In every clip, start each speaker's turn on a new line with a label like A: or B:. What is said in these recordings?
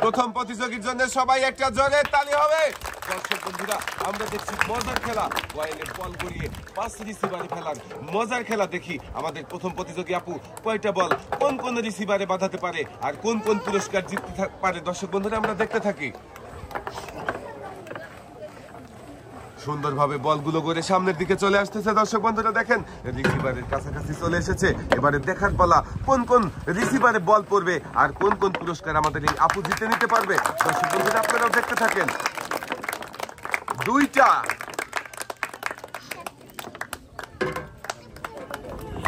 A: প্রথম প্রতিযোগীর জন্য সবাই একটা জোরে তালি হবে। দর্শক বন্ধুরা, আমরা দেখছি মজার খেলা, ওয়াইনের বল গড়িয়ে 5 রিসিভারে ফেলার মজার খেলা। দেখি আমাদের প্রথম প্রতিযোগী আপু কয়টা বল কোন কোন রিসিভারে বাঁধাতে পারে আর কোন কোন পুরস্কার জিততে পারে। দর্শক বন্ধুরা, আমরা দেখতে থাকি। সুন্দরভাবে বলগুলো করে সামনের দিকে চলে আসতেছে। দর্শক বন্ধুরা দেখেন, রিসিভারের কাছাকাছি চলে এসেছে। এবারে দেখার পালা কোন কোন রিসিভারে বল পড়বে আর কোন কোন পুরস্কার আমাদের এই আপু জিতে নিতে পারবে। দর্শক বন্ধুরা, আপনারাও দেখতে থাকেন। দুইটা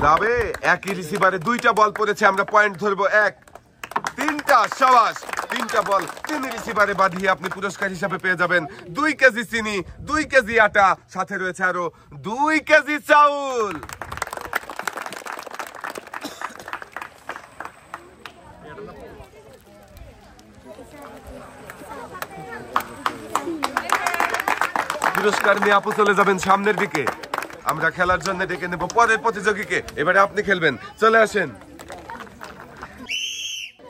A: যাবে, একই রিসিভারে দুইটা বল পড়েছে, আমরা পয়েন্ট ধরবো 1। তিনটা, সাবাস, তিনটা বল 3 রিসিভারে বাঁধিয়ে আপনি পুরস্কার হিসাবে পেয়ে যাবেন 2 কেজি চিনি, 2 কেজি আটা, সাথে রয়েছে আরো 2 কেজি চাউল। পুরস্কার নিয়ে আপু চলে যাবেন সামনের দিকে। আমরা খেলার জন্য ডেকে নেব পরের প্রতিযোগীকে। এবারে আপনি খেলবেন, চলে আসেন।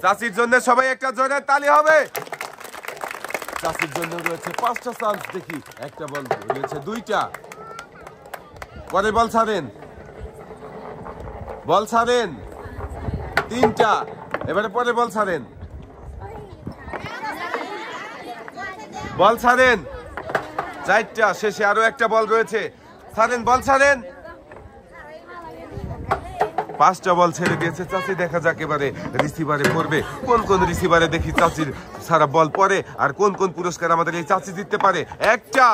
A: চাচির জন্য সবাই একটা জোরে তালি হবে। চাচির জন্য রয়েছে 5টা চান্স। দেখি, একটা বল রয়েছে, 2টা। পরে বল ছাড়েন, বল ছাড়েন, 3টা। এবারে পরে বল ছাড়েন, বল ছাড়েন, 4টা। শেষে আরো একটা বল রয়েছে, ছাড়েন, বল ছাড়েন। 5টা বল ছেড়ে দিয়েছে চাচি। দেখা যাক এবারে রিসিভারে পড়বে কোন কোন রিসিভারে। দেখি চাচির সারা বল পড়ে আর কোন কোন পুরস্কার আমাদের এই চাচি জিততে পারে। 1টা,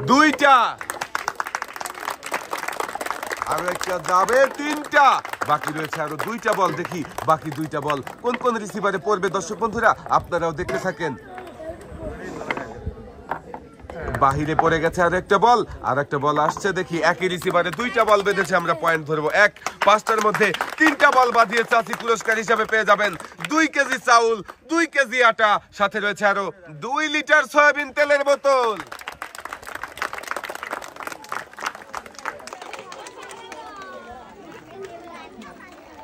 A: 2টা, আরো একটা যাবে, 3টা। বাকি রয়েছে আরো 2টা বল। দেখি বাকি 2টা বল কোন কোন রিসিভারে পড়বে। দর্শক বন্ধুরা, আপনারাও দেখতে থাকেন। বাহিরে পড়ে গেছে আর একটা বল, আর একটা বল আসছে। দেখি একই রিসিভারে 2টা বল বেঁধেছে, আমরা পয়েন্ট ধরবো 1। 5টার মধ্যে 3টা বল বাঁধিয়ে চাচি পুরস্কার হিসাবে পেয়ে যাবেন 2 কেজি চাউল, 2 কেজি আটা, সাথে রয়েছে আরো 2 লিটার সয়াবিন তেলের বোতল।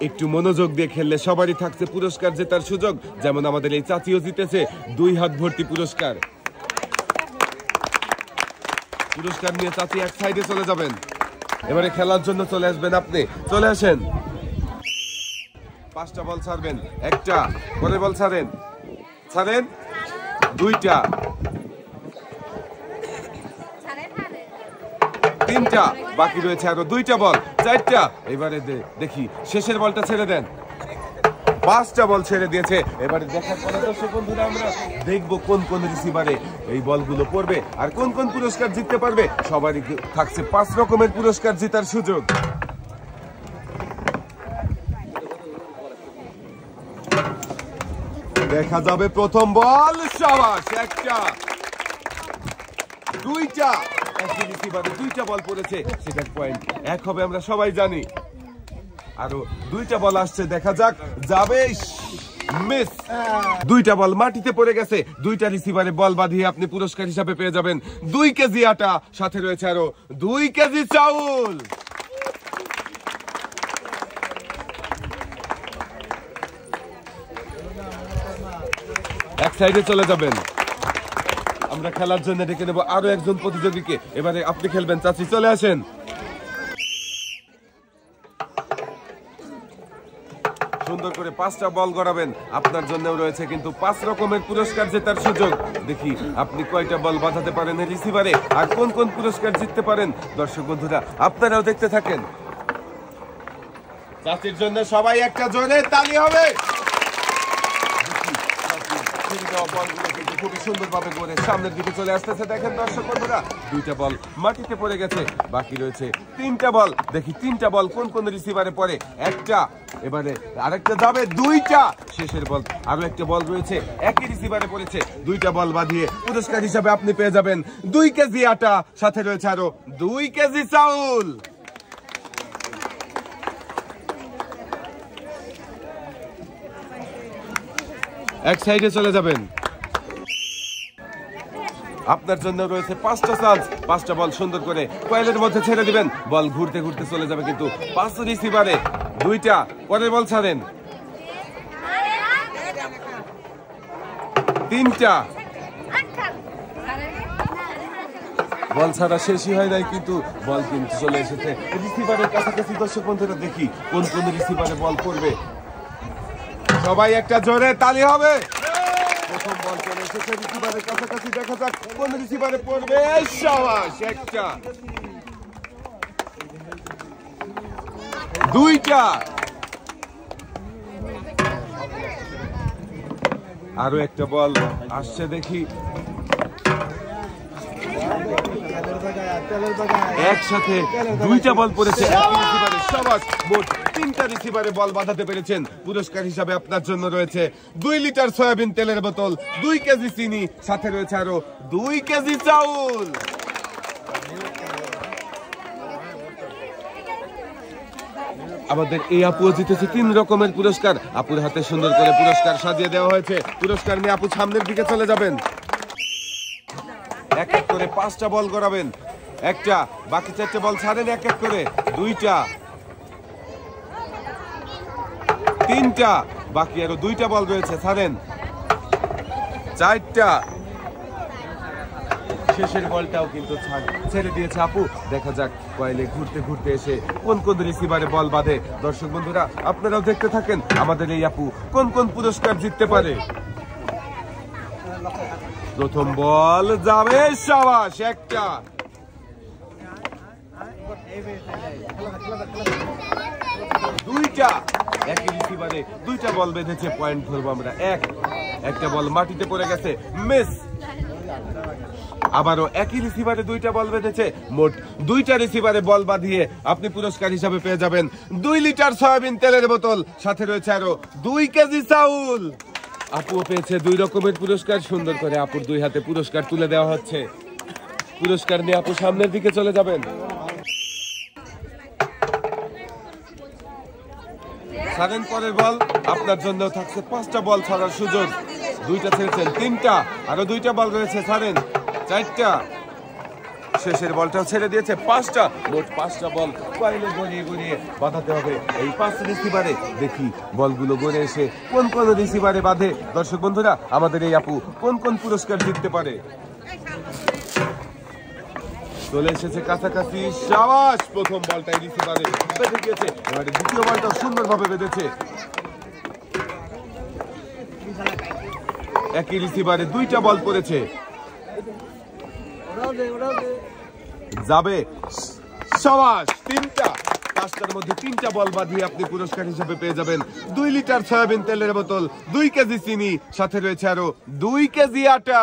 A: একটু মনোযোগ দিয়ে খেললে সবারই থাকছে পুরস্কার জেতার সুযোগ। যেমন আমাদের এই চাচিও জিতেছে 2 হাত ভর্তি পুরস্কার। পুরস্কার নিয়ে চাচি এক সাইডে চলে যাবেন। এবারে খেলার জন্য চলে আসবেন আপনি, চলে আসেন। 5টা বল ছাড়বেন, 1টা। পরে বল ছাড়েন, ছাড়েন, 2টা, 3টা। বাকি রয়েছে আরো 2টা বল, 4টা। এবারে দেখি শেষের বলটা ছেড়ে দেন। 5টা বল ছেড়ে দিয়েছে। এবারে দেখার পরে দর্শক বন্ধুরা, আমরা দেখবো কোন কোন রিসিভারে এই বলগুলো পড়বে আর কোন কোন পুরস্কার জিততে পারবে। সবারই থাকছে 5 রকমের পুরস্কার জেতার সুযোগ। দেখা যাবে প্রথম বল, সাবাস, 1টা, 2টা। একই রিসিভারে 2টা বল পড়েছে, সেকেন্ড পয়েন্ট 1 হবে, আমরা সবাই জানি। আরো 2টা বল আসছে, দেখা যাক, যাবে, মিস। 2টা বল মাটিতে পড়ে গেছে। 2টা রিসিভারে বল বাঁধিয়ে আপনি পুরস্কার হিসাবে পেয়ে যাবেন 2 কেজি আটা, সাথে রয়েছে আরো 2 কেজি চাউল। এক সাইডে চলে যাবেন। আমরা খেলার জন্য ডেকে নেব আরো একজন প্রতিযোগীকে। এবারে আপনি খেলবেন, চাচি চলে আসেন। সুন্দর করে 5টা বল গড়াবেন। আপনার জন্যও রয়েছে কিন্তু 5 রকমের পুরস্কার জেতার সুযোগ। দেখি আপনি কয়টা বল বাঁধাতে পারেন রিসিভারে আর কোন কোন পুরস্কার জিততে পারেন। দর্শক বন্ধুরা, আপনারাও দেখতে থাকেন। চাচির জন্য সবাই একটা জোরে তালি হবে। খুবই সুন্দরভাবে করে সামনের দিকে চলে আসতেছে। দেখেন দর্শক বন্ধুরা, 2টা বল মাটিতে পড়ে গেছে, বাকি রয়েছে 3টা বল। দেখি 3টা বল কোন কোন রিসিভারে পড়ে। 1টা, এবারে আরেকটা যাবে, 2টা। শেষের বল আরো একটা বল রয়েছে, একই রিসিভারে পড়েছে। 2টা বল বাঁধিয়ে পুরস্কার হিসাবে আপনি পেয়ে যাবেন 2 কেজি আটা, সাথে রয়েছে আরো 2 কেজি চাউল। এক সাইডে চলে যাবেন। আপনার জন্য রয়েছে 5টা চান্স। 5টা বল সুন্দর করে কয়েলের মধ্যে ছেড়ে দিবেন। বল ঘুরতে ঘুরতে চলে যাবে কিন্তু 5 রিসিভারে 2টা। পরের বল ছাড়েন, তিনটা বল ছাড়া শেষই হয় নাই, কিন্তু বল কিন্তু চলে এসেছে রিসিভারের কাছাকাছি। দর্শক বন্ধুরা দেখি কোন কোন রিসিভারে বল পড়বে। সবাই একটা জোরে তালি হবে। প্রথম বল চলে এসেছে রিসিভারের কাছাকাছি, দেখা যাক কোন রিসিভারে পড়বে। শাবাশ, একটা, দুইটা, আরো একটা বল আসছে দেখি। একসাথে দুইটা বল পড়েছে রিসিভারে। শাবাশ, মোট তিনটা রিসিভারে বল বাঁধাতে পেরেছেন। পুরস্কার হিসাবে আপনার জন্য রয়েছে 2 লিটার সয়াবিন তেলের বোতল, 2 কেজি চিনি, সাথে রয়েছে আরো 2 কেজি চাউল। আমাদের এই আপু জিতেছে 3 রকমের পুরস্কার। আপুর হাতে সুন্দর করে পুরস্কার সাজিয়ে দেওয়া হয়েছে। পুরস্কার নিয়ে আপু সামনের দিকে চলে যাবেন। এক এক করে 5টা বল গড়াবেন। একটা, বাকি 4টে বল ছাড়েন এক এক করে। 2টা, 3টা, বাকি আরো 2টা বল রয়েছে, ছাড়েন। 4টা, শেষের বলটাও কিন্তু ছেড়ে দিয়েছে আপু। দেখা যাক কয়েলে ঘুরতে ঘুরতে এসে কোন কোন রিসিভারে বল বাঁধে। দর্শক বন্ধুরা আপনারাও দেখতে থাকেন আমাদের এই আপু কোন কোন পুরস্কার জিততে পারে। প্রথম বল যাবে, শাবাশ, একটা, দুইটা, একই রিসিভারে 2টা বল বেঁধেছে। পয়েন্ট ধরবো আমরা। একটা বল মাটিতে পড়ে গেছে, মিস। আবারও একই রিসিভারে 2টা বল বেঁধেছে। মোট 2টা রিসিভারে বল বাঁধিয়ে আপনি পুরস্কার হিসাবে পেয়ে যাবেন 2 লিটার সয়াবিন তেলের বোতল, সাথে রয়েছে আরো 2 কেজি চাউল। আপুও পেয়েছে 2 রকমের পুরস্কার। সুন্দর করে আপুর 2 হাতে পুরস্কার তুলে দেওয়া হচ্ছে। পুরস্কার নিয়ে আপু সামনের দিকে চলে যাবেন। ছাড়েন পরের বল। আপনার জন্য থাকছে 5টা বল ছাড়ার সুযোগ। 2টা ছেড়েছেন, 3টা, আরো 2টা বল রয়েছে, ছাড়েন। 4টা, শেষের বলটাও ছেড়ে দিয়েছে। 5টা, মোট 5টা বল কয়েলে গড়িয়ে গড়িয়ে বাঁধাতে হবে এই 5 রিসিভারে। দেখি বলগুলো গড়ে এসে কোন কোন রিসিভারে বাঁধে। দর্শক বন্ধুরা আমাদের এই আপু কোন কোন পুরস্কার জিততে পারে। চলে এসেছে কাছাকাছি, শাবাশ, প্রথম বলটাই রিসিভারে বেঁধে গিয়েছে। এবারে দ্বিতীয় বলটাও সুন্দরভাবে বেঁধেছে। একই রিসিভারে 2টা বল পড়েছে, যাবে, শাবাশ, 3টা। 5টার মধ্যে 3টা বল বাঁধিয়ে আপনি পুরস্কার হিসেবে পেয়ে যাবেন 2 লিটার সয়াবিন তেলের বোতল, 2 কেজি চিনি, সাথে রয়েছে আরো 2 কেজি আটা।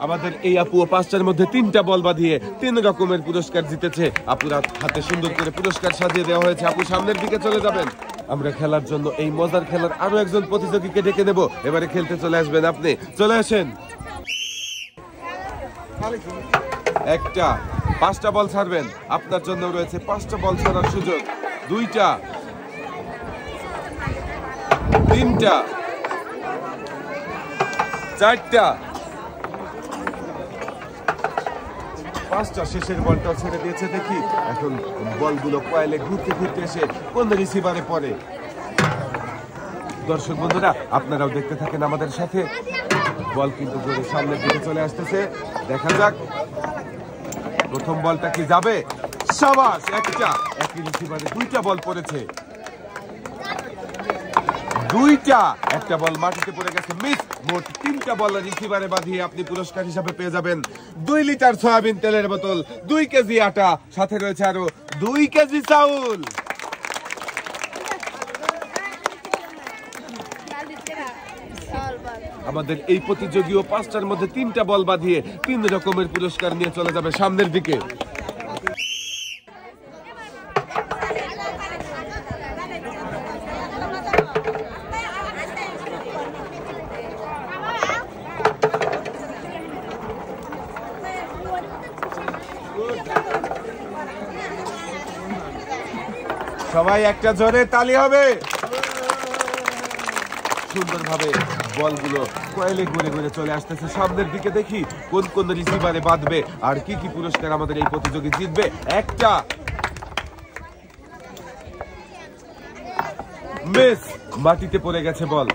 A: আমাদের এই আপু 5টার মধ্যে 3টা বল বাঁধিয়ে 3 রকমের পুরস্কার জিতেছে। আপুর হাতে সুন্দর করে পুরস্কার সাজিয়ে দেওয়া হয়েছে। আপু সামনের দিকে চলে যাবেন। আমরা খেলার জন্য এই মজার খেলার আরো একজন প্রতিযোগীকে ডেকে নেব। এবারে খেলতে চলে আসবেন আপনি, চলে আসেন। একটা, 5টা বল ছাড়বেন। আপনার জন্য রয়েছে 5টা বল ছাড়ার সুযোগ। 2টা, 3টা, 4টা, 5টা, শেষের বলটাও ছেড়ে দিয়েছে। দেখি এখন বলগুলো কয়েলে ঘুরতে ঘুরতে এসে কোন রিসিভারে পড়ে। দর্শক বন্ধুরা আপনারাও দেখতে থাকেন আমাদের সাথে। বল কিন্তু ঘুরে সামনের দিকে চলে আসতেছে। দেখা যাক প্রথম বলটা কি যাবে, শাবাশ, একটা। একই রিসিভারে 2টা বল পড়েছে, 2টা, একটা বল মাটিতে পড়ে গেছে, মিস। মোট 3টা বল রিসিভারে বাঁধিয়ে আপনি পুরস্কার হিসাবে পেয়ে যাবেন 2 লিটার সয়াবিন তেলের বোতল, 2 কেজি আটা, সাথে রয়েছে আরো 2 কেজি চাউল। আমাদের এই প্রতিযোগীও 5টার মধ্যে 3টা বল বাঁধিয়ে 3 রকমের পুরস্কার নিয়ে চলে যাবে সামনের দিকে। সবাই একটা জোরে তালি হবে। সুন্দরভাবে বলগুলো কয়েলে ঘুরে ঘুরে চলে আসতেছে সামনের দিকে। দেখি কোন কোন রিসিভারে বাঁধবে আর কি কি পুরস্কার আমাদের এই প্রতিযোগী জিতবে। একটা, মিস, মাটিতে পড়ে গেছে বল।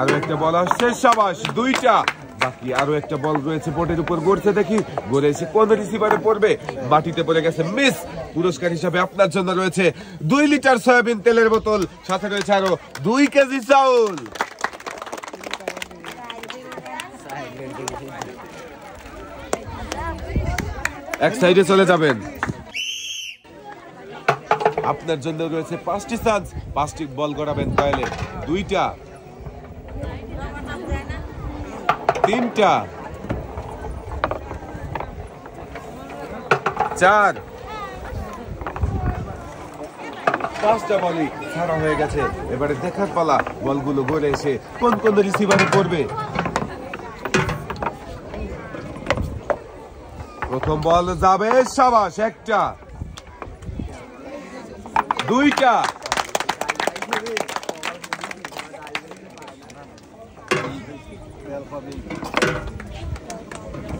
A: আরো একটা বল আসছে, সাবাস, দুইটা। বাকি আরো একটা বল রয়েছে বোর্ডের উপর, গড়ছে দেখি, গড়ে এসে কোন রিসিভারে পড়বে, মাটিতে পড়ে গেছে, মিস। পুরস্কার হিসাবে আপনার জন্য রয়েছে 2 লিটার সয়াবিন তেলের বোতল, সাথে রয়েছে আরো 2 কেজি চাউল। এক সাইডে চলে যাবেন। আপনার জন্য রয়েছে 5টি চান্স, 5টি বল গড়াবেন কয়েলে। 2টা, 3টা, 4, 5টা বলই ছাড়া হয়ে গেছে। এবারে দেখার পালা বলগুলো গড়ে এসে কোন কোন রিসিভারে পড়বে। প্রথম বল যাবে, সাবাস, একটা, 2টা,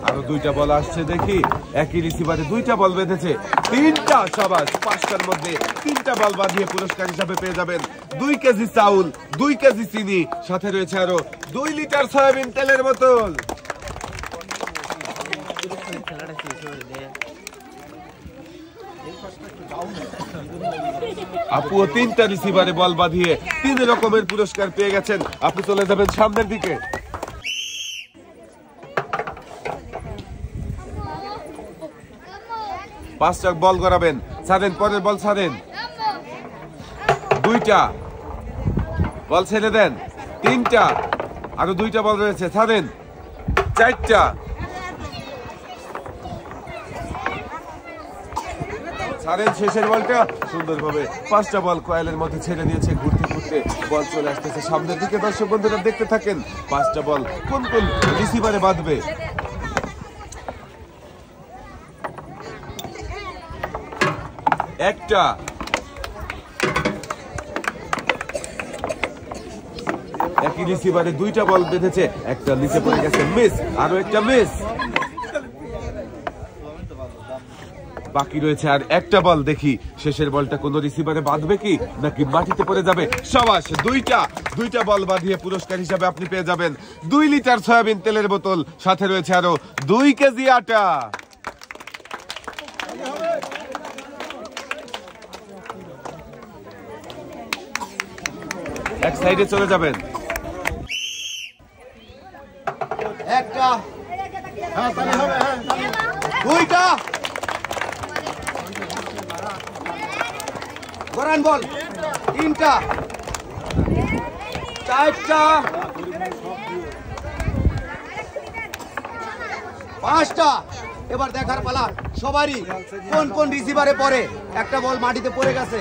A: আরো 2টা বল আসছে দেখি, একই রিসিভারে 2টা বল বেঁধেছে, 3টা, সাবাস। 5টার মধ্যে 3টা বল বাঁধিয়ে পুরস্কার হিসাবে পেয়ে যাবেন 2 কেজি চাউল, 2 কেজি চিনি, সাথে রয়েছে আরো 2 লিটার সয়াবিন তেলের বোতল। আপুও 3টা রিসিভারে বল বাঁধিয়ে 3 রকমের পুরস্কার পেয়ে গেছেন। আপনি চলে যাবেন সামনের দিকে। 5টা বল গড়াবেন, ছাড়েন, পরের বল ছাড়েন, 2টা বল ছেড়ে দেন, 3টা, আরো 2টা বল রয়েছে, ছাড়েন, 4টা, ছাড়েন, শেষের বলটা সুন্দরভাবে 5টা বল কয়েলের মধ্যে ছেড়ে দিয়েছে। ঘুরতে ঘুরতে বল চলে আসতেছে সামনের দিকে। দর্শক বন্ধুরা দেখতে থাকেন 5টা বল কোন কোন রিসিভারে বাঁধবে। একটা, একই রিসিভারে 2টা বল বেঁধেছে, একটা নিচে পড়ে গেছে, মিস, আরো একটা মিস। বাকি রয়েছে আর একটা বল, দেখি শেষের বলটা কোন রিসিভারে বাঁধবে কি নাকি মাটিতে পড়ে যাবে। সাবাস, 2টা বল বাঁধিয়ে পুরস্কার হিসাবে আপনি পেয়ে যাবেন 2 লিটার সয়াবিন তেলের বোতল, সাথে রয়েছে আরো 2 কেজি আটা। এক সাইডে চলে যাবেন।
B: একটা, 2টা, গড়ান বল, 3টা, 4টা, 5টা। এবার দেখার পালা সবারই কোন কোন রিসিভারে পড়ে। একটা বল মাটিতে পড়ে গেছে,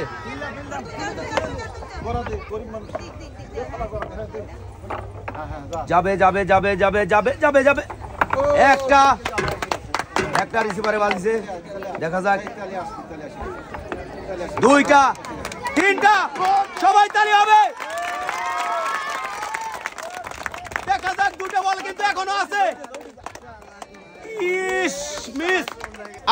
B: যাবে যাবে যাবে যাবে যাবে যাবে যাবে, একটা রিসিভারে বাজিছে, দেখা যাক, 2টা, 3টা, সবাই তালি হবে। দেখা যাক, 2টা বল কিন্তু এখনো আছে, মিস।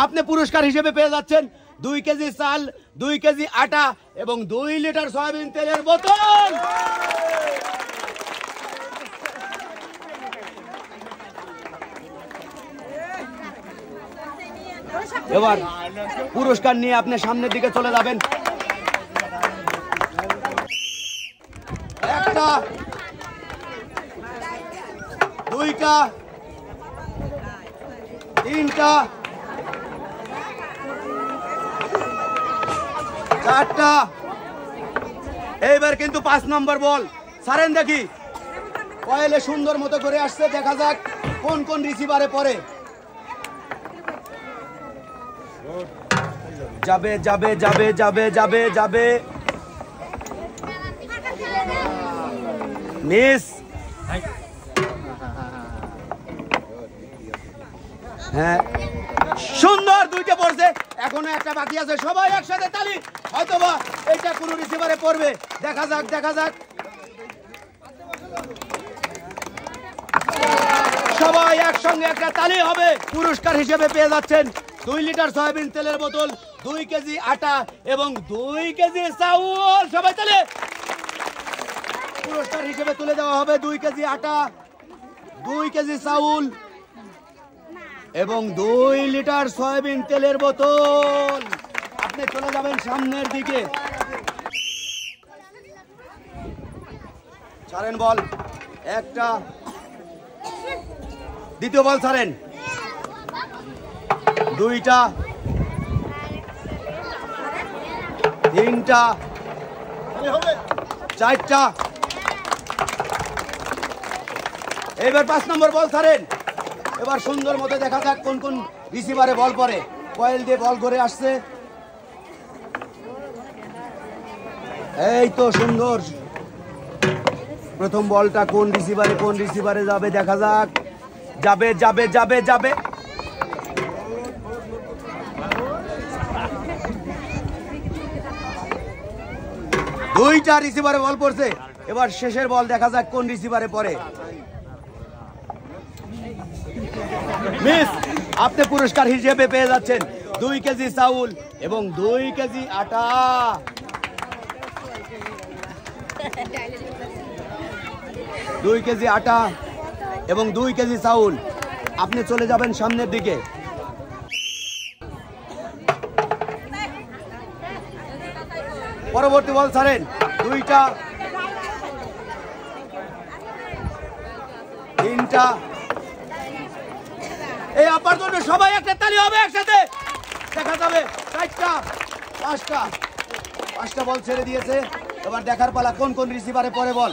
B: আপনি পুরস্কার হিসেবে পেয়ে যাচ্ছেন 2 কেজি চাল, 2 কেজি আটা এবং 2 লিটার সয়াবিন তেলের বোতল। এবার পুরস্কার নিয়ে আপনি সামনের দিকে চলে যাবেন। একটা, 2টা, 3টা, 4টা। এইবার কিন্তু 5 নম্বর বল ছাড়েন, দেখি কয়েলে সুন্দর মতো করে আসছে, দেখা যাক কোন কোন রিসিভারে পড়ে। যাবে যাবে যাবে যাবে যাবে যাবে, মিস। হ্যাঁ, সুন্দর, 2টা পড়ছে, এখনো একটা বাকি আছে, সবাই একসাথে তালি। হয়তোবা এটা কোন রিসিভারে পড়বে, দেখা যাক, দেখা যাক। সবাই একসঙ্গে একটা তালি হবে। পুরস্কার হিসেবে পেয়ে যাচ্ছেন 2 লিটার সয়াবিন তেলের বোতল, 2 কেজি আটা এবং 2 কেজি চাউল। সবাই তাহলে পুরস্কার হিসেবে তুলে দেওয়া হবে 2 কেজি আটা, 2 কেজি চাউল এবং 2 লিটার সয়াবিন তেলের বোতল। আপনি চলে যাবেন সামনের দিকে। ছাড়েন বল, একটা, দ্বিতীয় বল ছাড়েন, দুইটা, তিনটা, চারটা। এবার 5 নম্বর বল ছাড়েন। এবার সুন্দর মতো দেখা যাক কোন কোন রিসিভারে বল পড়ে। কয়েল দিয়ে বল করে আসছে, এই তো সুন্দর। প্রথম বলটা কোন রিসিভারে যাবে দেখা যাক। যাবে যাবে যাবে যাবে, দুইটা রিসিভারে বল পড়ছে। এবার শেষের বল দেখা যাক কোন রিসিভারে পড়ে। মিস, আপনি পুরস্কার হিসেবে পেয়ে যাচ্ছেন 2 কেজি চাউল এবং 2 কেজি আটা। দুই কেজি আটা এবং 2 কেজি চাউল। আপনি চলে যাবেন সামনের দিকে। পরবর্তী বল ছাড়েন, দুইটা, তিনটা। এই আপার জন্য সবাই একটা তালি হবে একসাথে, দেখা যাবে। চারটা, পাঁচটা বল ছেড়ে দিয়েছে। এবার দেখার পালা কোন কোন রিসিভারে পড়ে বল।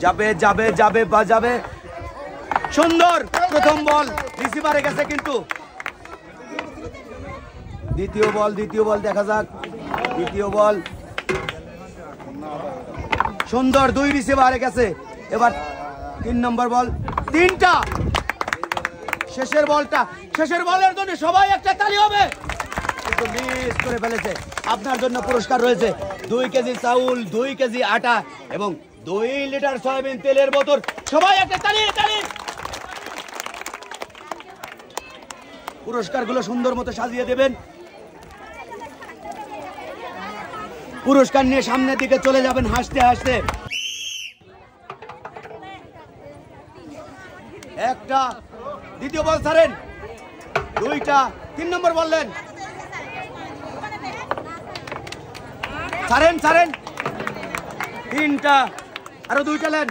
B: যাবে যাবে যাবে বা যাবে, সুন্দর। প্রথম বল রিসিভারে গেছে, কিন্তু দ্বিতীয় বল দেখা যাক। দ্বিতীয় বল সুন্দর, 2 রিসিভারে গেছে। এবার 3 নম্বর বল, তিনটা। শেষের বলের জন্য সবাই একটা তালি হবে, কিন্তু মিস করে ফেলেছে। আপনার জন্য পুরস্কার রয়েছে 2 কেজি চাউল, 2 কেজি আটা এবং 2 লিটার সয়াবিন তেলের বোতল। সবাই একটা তালি। পুরস্কারগুলো সুন্দর মতো সাজিয়ে দেবেন। পুরস্কার নিয়ে সামনের দিকে চলে যাবেন হাসতে হাসতে। একটা, দ্বিতীয় বল ছাড়েন, দুইটা, 3 নম্বর বললেন, ছাড়েন, তিনটা, আরো 2টা লেন,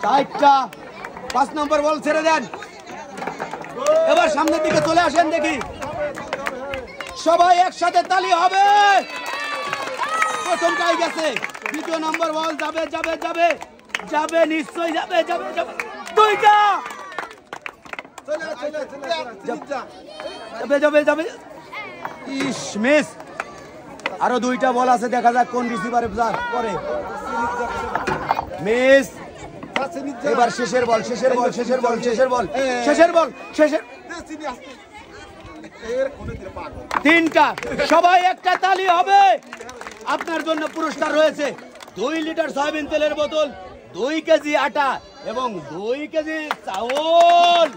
B: চারটা, 5 নম্বর বল ছেড়ে দেন। এবার সামনের দিকে চলে আসেন, দেখি সবাই একসাথে তালি হবে। প্রথমটাই গেছে, 2 নম্বর বল যাবে যাবে যাবে যাবে, নিশ্চয়ই যাবে যাবে যাবে। 2টা যাবে যাবে। ইস, মিস। আরো 2টা বল আছে, দেখা যাক কোন রিসিভারে পড়ে। মিস। এবার শেষের বল। তিনটা, সবাই একটা তালি হবে। আপনার জন্য পুরস্কার রয়েছে 2 লিটার সয়াবিন তেলের বোতল, 2 কেজি আটা এবং 2 কেজি চাউল।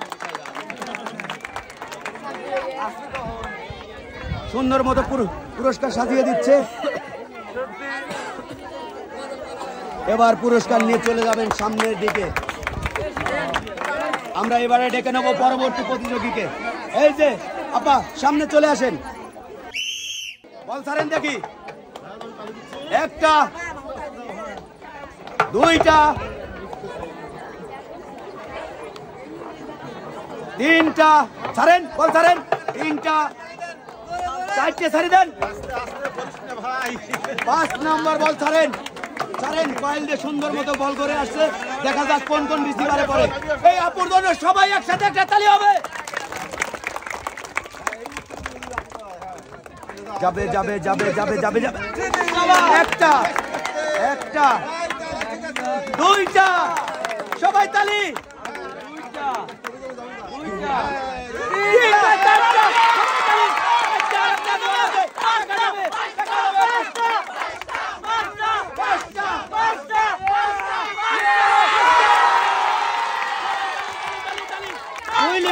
B: সুন্দর মতো পুরস্কার সাজিয়ে দিচ্ছে। এবার পুরস্কার নিয়ে চলে যাবেন সামনের দিকে। আমরা এবারে ডেকে নেব পরবর্তী প্রতিযোগীকে। এই যে আপা, সামনে চলে আসেন। বল ছাড়েন দেখি। একটা, দুইটা, তিনটা, ছাড়েন, বল ছাড়েন, তিনটা, চারটে ছাড়ি দেন। 5 নম্বর বল ছাড়েন। কয়েল দিয়ে সুন্দর মতো বল করে আসছে, দেখা যাক কোন কোন রিসিভারে পড়ে। এই আপুর জন্য সবাই একসাথে একটা তালি হবে। যাবে যাবে যাবে যাবে যাবে যাবে। একটা, দুইটা, সবাই তালি।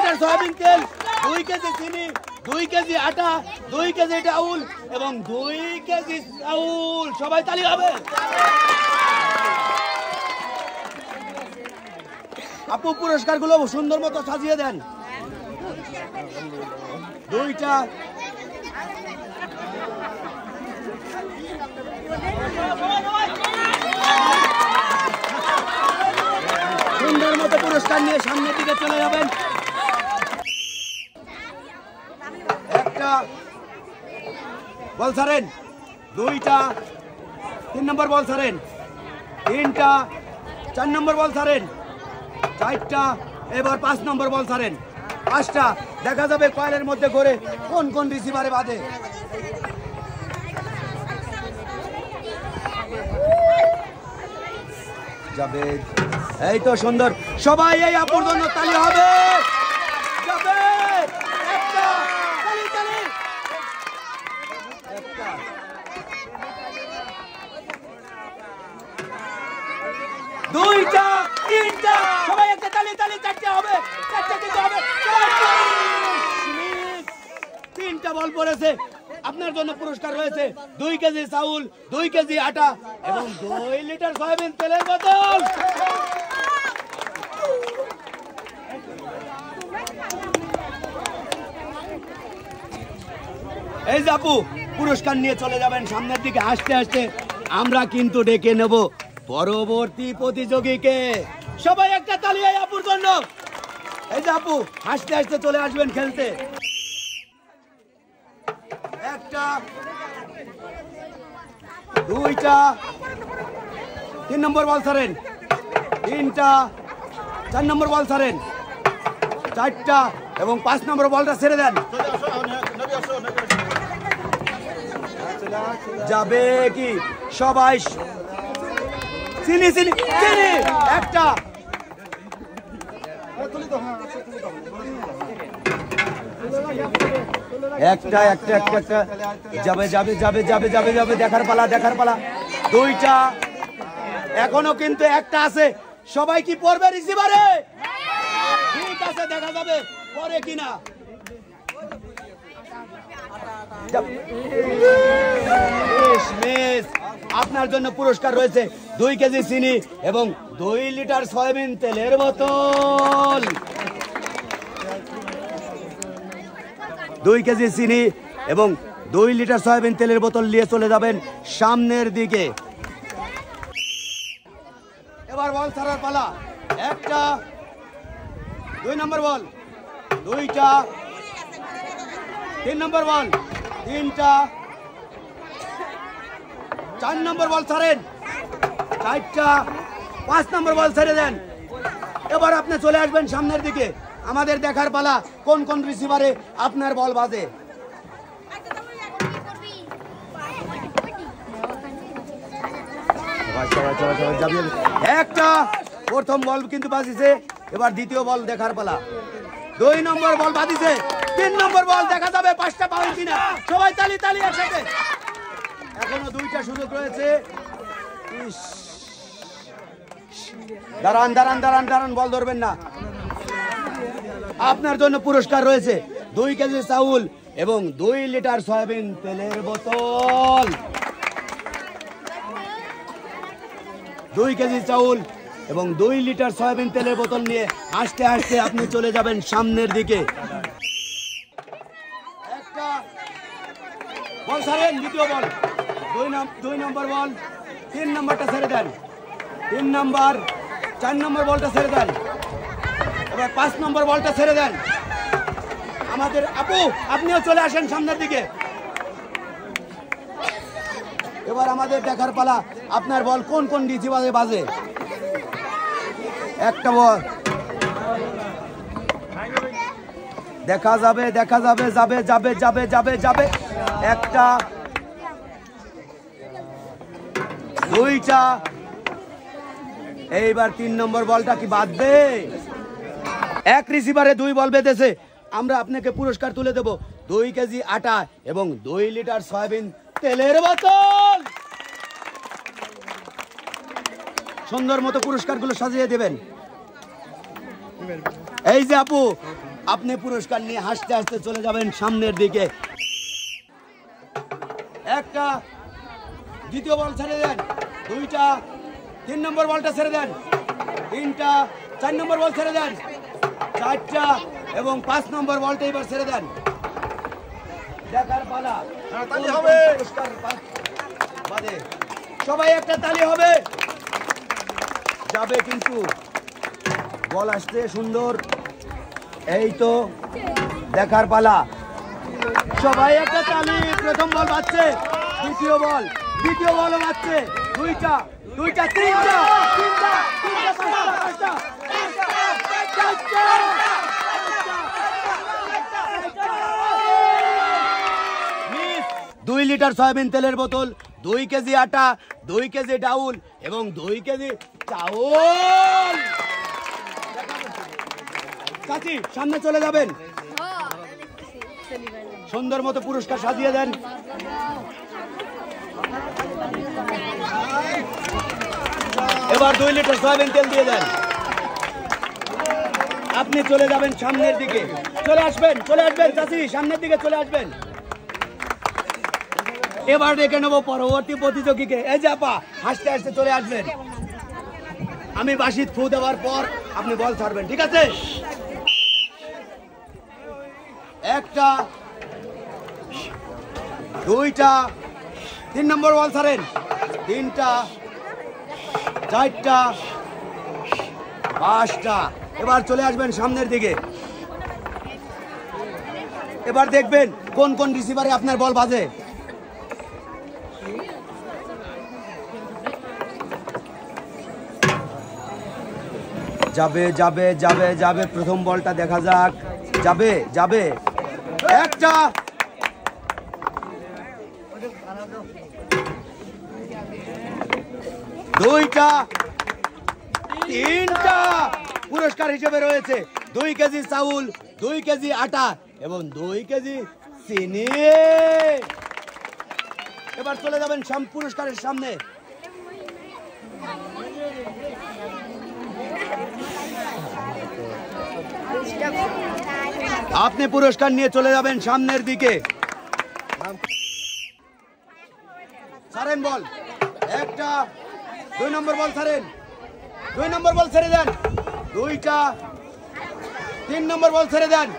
B: লিটার সয়াবিন তেল, 2 কেজি চিনি, 2 কেজি আটা, 2 কেজি চাউল এবং 2 কেজি চাউল। সবাই তালি হবে। আপু পুরস্কারগুলো সুন্দর মতো সাজিয়ে দেন। 2টা সুন্দর মতো পুরস্কার নিয়ে সামনের দিকে চলে যাবেন। একটা বল ছাড়েন, 2টা 3 নম্বর বল ছাড়েন, 3টা 4 নম্বর বল ছাড়েন, 4টা এবার 5 নম্বর বল ছাড়েন, 5টা। দেখা যাবে কয়েলের মধ্যে করে কোন কোন রিসিভারে বাঁধে। যাবে, এই তো সুন্দর। সবাই এই আপুর জন্য তালি হবে। যাবে, একটা তালি তালি, একটা, 2টা 3টা, সবাই একটা তালি তালি, 4টে হবে, 4টে দিতে হবে। 3টা বল পড়েছে। আপনার জন্য পুরস্কার রয়েছে 2 কেজি চাউল, 2 কেজি আটা এবং 2 লিটার সয়াবিন তেলের বোতল। এই যে আপু পুরস্কার নিয়ে চলে যাবেন সামনের দিকে। হাসতে হাসতে আমরা কিন্তু ডেকে নেব পরবর্তী প্রতিযোগীকে। সবাই একটা তালি এই আপুর জন্য। এই যে আপু হাসতে হাসতে চলে আসবেন খেলতে। একটা, 2টা 3 নম্বর বল ছাড়েন, 3টা 4 নম্বর বল ছাড়েন, 4টা এবং 5 নম্বর বলটা ছেড়ে দেন। যাবে কি সবাই? চিনি চিনি চিনি, একটা, একটা একটা একটা একটা যাবে যাবে যাবে যাবে যাবে যাবে, দেখার পালা দেখার পালা। 2টা এখনো কিন্তু একটা আছে। সবাই কি পড়বে রিসিভারে? ঠিক আছে, দেখা যাবে পরে কিনা। আপনার জন্য পুরস্কার রয়েছে 2 কেজি চিনি এবং 2 লিটার সয়াবিন তেলের বোতল। 2 কেজি চিনি এবং 2 লিটার সয়াবিন তেলের বোতল নিয়ে চলে যাবেন সামনের দিকে। এবার বল ছাড়ার পালা। একটা, 2 নম্বর বল, 2টা 3 নম্বর বল, 3টা 4 নম্বর বল ছাড়েন, 4টা 5 নম্বর বল ছেড়ে দেন। এবার আপনি চলে আসবেন সামনের দিকে। আমাদের দেখার পালা কোন কোন রিসিভারে আপনার বল বাজে। একটা প্রথম বল কিন্তু বাজিছে। এবার দ্বিতীয় বল দেখার পালা। 2 নম্বর বল বাজিছে, 3 নম্বর বল দেখা যাবে 5টা পাবেন কিনা। সবাই তালি তালি একসাথে। এখনো 2টা সুযোগ রয়েছে। দাঁড়ান দাঁড়ান দাঁড়ান দাঁড়ান, বল ধরবেন না। আপনার জন্য পুরস্কার রয়েছে 2 কেজি চাউল এবং 2 লিটার সয়াবিন তেলের বোতল। 2 কেজি চাউল এবং 2 লিটার সয়াবিন তেলের বোতল নিয়ে হাসতে হাসতে আপনি চলে যাবেন সামনের দিকে। একটা বল ছাড়েন, দ্বিতীয় বল, 2 নম্বর বল, 3 নম্বরটা ছেড়ে দেন, 3 নম্বর 4 নম্বর বলটা ছেড়ে দেন। এবার 5 নম্বর বলটা ছেড়ে দেন। আমাদের আপু আপনিও চলে আসেন সামনের দিকে। এবার আমাদের দেখার পালা আপনার বল কোন কোন রিসিভারে বাজে। একটা বল দেখা যাবে দেখা যাবে, যাবে যাবে যাবে যাবে যাবে। একটা, 2টা, এইবার 3 নম্বর বলটা কি বাঁধবে? এক রিসিভারে 2 বল বেঁধেছে। আমরা আপনাকে পুরস্কার তুলে দেব 2 কেজি আটা এবং 2 লিটার সয়াবিন তেলের বোতল। সুন্দর মতো পুরস্কারগুলো সাজিয়ে দেবেন। এই যে আপু আপনি পুরস্কার নিয়ে হাসতে হাসতে চলে যাবেন সামনের দিকে। একটা, দ্বিতীয় বল ছেড়ে দেন। দুইটা, 3 নম্বর বলটা ছেড়ে দেন। তিনটা, 4 নম্বর বল ছেড়ে দেন। চারটা এবং 5 নম্বর বলটা এবার ছেড়ে দেন। দেখার পালা।
A: তালি হবে।
B: পুরস্কার বাদে সবাই একটা তালি হবে। যাবে কিন্তু বল আসছে সুন্দর। এই তো দেখার পালা। সবাই একটা তালি। প্রথম বল বাজছে, দ্বিতীয় বলও বাজছে। দুইটা, তিনটা, পাঁচটা, চারটা। 2 লিটার সয়াবিন তেলের বোতল, 2 কেজি আটা, 2 কেজি ডাউল এবং 2 কেজি চাউল। চাচি সামনে চলে যাবেন। সুন্দর মতো পুরস্কার সাজিয়ে দেন। এবার 2 লিটার সয়াবিন তেল দিয়ে দেন। আপনি চলে যাবেন সামনের দিকে। চলে আসবেন চাচি, সামনের দিকে চলে আসবেন। এবার ডেকে নেবো পরবর্তী প্রতিযোগীকে। এই যে আপা, হাসতে হাসতে চলে আসবেন। আমি বাঁশি ফু দেওয়ার পর আপনি বল ছাড়বেন, ঠিক আছে? একটা, দুইটা, 3 নম্বর বল ছাড়েন। তিনটা, চারটা, পাঁচটা। এবার চলে আসবেন সামনের দিকে। এবার দেখবেন কোন কোন রিসিভারে আপনার বল বাজে। যাবে। প্রথম বলটা দেখা যাক। যাবে। একটা, দুইটা, তিনটা। পুরস্কার হিসেবে রয়েছে 2 কেজি চাউল, 2 কেজি আটা এবং 2 কেজি চিনি। এবার চলে যাবেন পুরস্কারের সামনে। আপনি পুরস্কার নিয়ে চলে যাবেন সামনের দিকে। ছাড়েন বল। একটা, 2 নম্বর বল ছাড়েন। 2 নম্বর বল ছেড়ে দেন। দুইটা, 3 নম্বর বল ছেড়ে দেন।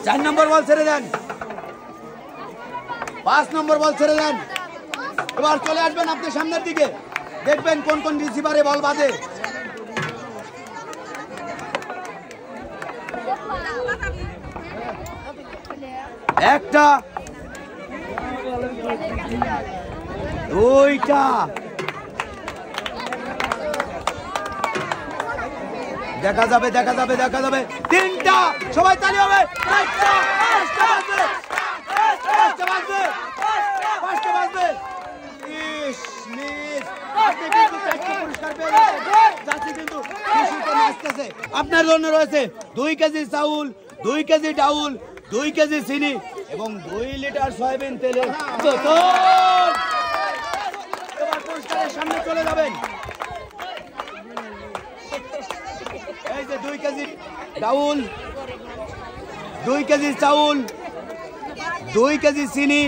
B: 4 নম্বর বল ছেড়ে দেন। 5 নম্বর বল ছেড়ে দেন। এবার চলে আসবেন আপনি সামনের দিকে। দেখবেন কোন কোন রিসিভারে বল বাজে। একটা, দুইটা, দেখা যাবে। তিনটা, সবাই তালি হবে। পাঁচটা বাজবে। ইস, মিস। আপনি কিন্তু 4টি পুরস্কার পেয়ে গেছেন। যাচ্ছি কিন্তু খুশিতে নাচতেছে। আপনার জন্য রয়েছে 2 কেজি চাউল, 2 কেজি ডাউল, 2 কেজি চিনি এবং 2 লিটার সয়াবিন তেলের বোতল। এবার পুরস্কারের সামনে চলে যাবেন। এই যে 2 কেজি ডাউল, 2 কেজি চাউল, 2 কেজি চিনি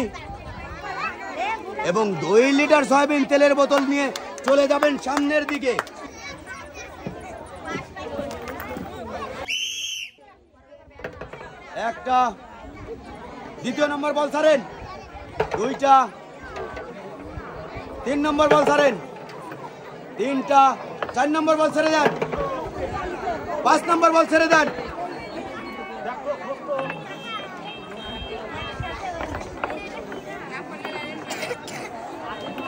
B: এবং 2 লিটার সয়াবিন তেলের বোতল নিয়ে চলে যাবেন সামনের দিকে। একটা, দ্বিতীয় নম্বর বল ছাড়েন। দুইটা, 3 নম্বর বল ছাড়েন। তিনটা, 4 নম্বর বল ছেড়ে দেন। 5 নম্বর বল ছেড়ে দেন।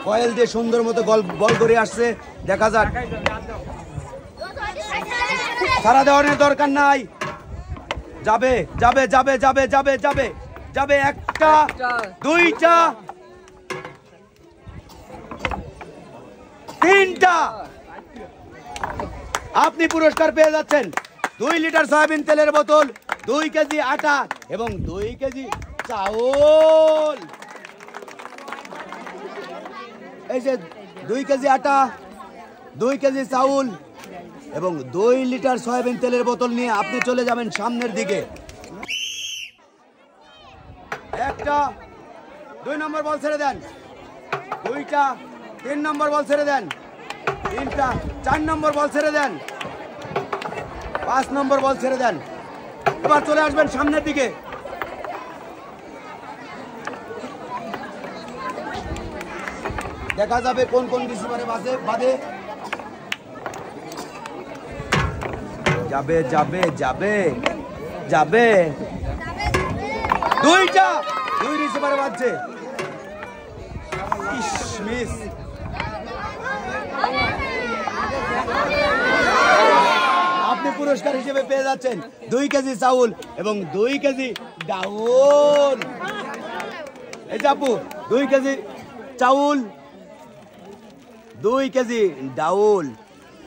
B: কয়েল দিয়ে সুন্দর মতো বল করে আসছে। দেখা যাক। সারা দেওয়ার দরকার নাই। যাবে। একটা, দুইটা, তিনটা। আপনি পুরস্কার পেয়ে যাচ্ছেন 2 লিটার সয়াবিন তেলের বোতল, 2 কেজি আটা এবং 2 কেজি চাউল। এই যে 2 কেজি আটা, 2 কেজি চাউল এবং 2 লিটার সয়াবিন তেলের বোতল নিয়ে আপনি চলে যাবেন সামনের দিকে। একটা 2 নম্বর বল ছেড়ে দেন, 2টা 3 নম্বর বল ছেড়ে দেন, 3টা 4 নম্বর বল ছেড়ে দেন, 5 নম্বর বল ছেড়ে দেন। এবার চলে আসবেন সামনের দিকে। দেখা যাবে কোন কোন রিসিভারে বাঁধে। যাবে যাবে যাবে যাবে, 2টা 2 রিসিভারে বাঁধছে। মিস, আপনি পুরস্কার হিসেবে পেয়ে যাচ্ছেন 2 কেজি চাউল এবং 2 কেজি ডাউল। এই যে আপু 2 কেজি চাউল, 2 কেজি ডাউল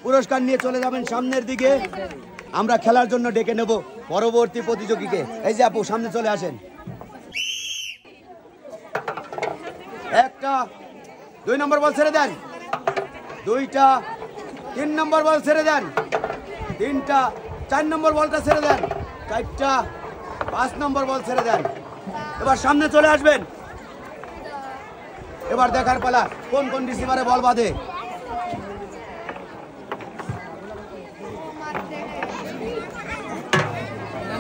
B: পুরস্কার নিয়ে চলে যাবেন সামনের দিকে। আমরা খেলার জন্য ডেকে নেব পরবর্তী প্রতিযোগীকে। এই যে আপু সামনে চলে আসেন। একটা 2 নম্বর বল ছেড়ে দেন, 2টা 3 নম্বর বল ছেড়ে দেন, 3টা 4 নম্বর বলটা ছেড়ে দেন, 4টা 5 নম্বর বল ছেড়ে দেন। এবার সামনে চলে আসবেন। এবার দেখার পালা কোন কোন রিসিভারে বল বাঁধে।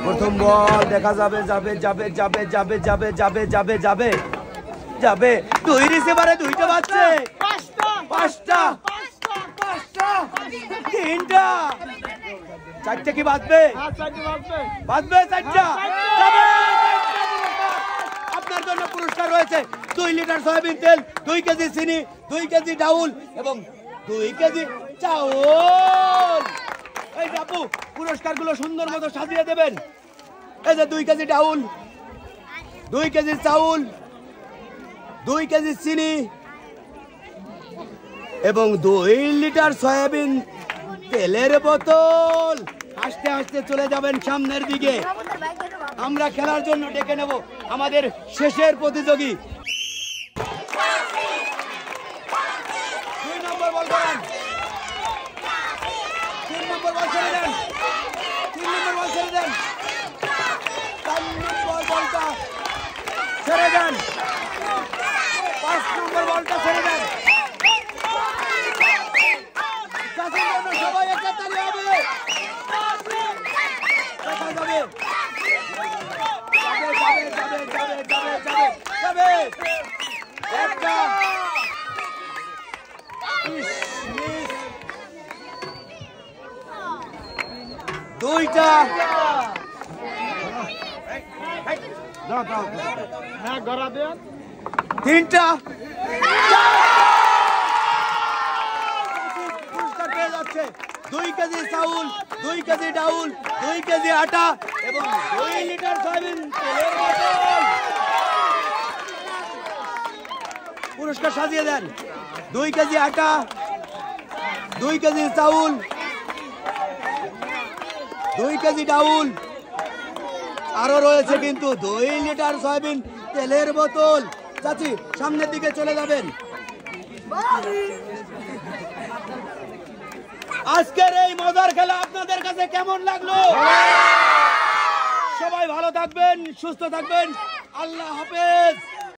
B: প্রথম বল দেখা যাবে, যাবে যাবে যাবে যাবে যাবে যাবে যাবে যাবে যাবে, 2 রিসিভারে 2টা বাজছে, 5টা 3টা 4টা কি বাজবে? বাজবে 4টা। আপনার জন্য পুরস্কার রয়েছে 2 লিটার সয়াবিন তেল, 2 কেজি চিনি, 2 কেজি ডাউল এবং 2 কেজি চাউল। এই যে আপু পুরস্কারগুলো সুন্দর মতো সাজিয়ে দেবেন। এই যে 2 কেজি ডাউল, 2 কেজি চাউল, 2 কেজি চিনি এবং 2 লিটার সয়াবিন তেলের বোতল। আস্তে আস্তে চলে যাবেন সামনের দিকে। আমরা খেলার জন্য ডেকে নেব আমাদের শেষের প্রতিযোগী। 2 নম্বর বল করেন, 3 নম্বর বল ছেড়ে দেন, 3 নম্বর বল ছেড়ে দেন, 4 নম্বর বলটা ছেড়ে দেন, 5 নম্বর বলটা ছেড়ে দেন। সবাই একটা তালি হবে। একটা 2টা 3টা পুরস্কার পেয়ে যাচ্ছে 2 কেজি চাউল, 2 কেজি ডাউল, 2 কেজি আটা এবং 2 লিটার সয়াবিন তেলের বোতল। পুরস্কার সাজিয়ে দেন। 2 কেজি আটা, 2 কেজি চাউল, 2 কেজি ডাউল, আরো রয়েছে কিন্তু 2 লিটার সয়াবিন তেলের বোতল। চাচি সামনের দিকে চলে যাবেন। আজকের এই মজার খেলা আপনাদের কাছে কেমন লাগলো? সবাই ভালো থাকবেন, সুস্থ থাকবেন। আল্লাহ হাফেজ।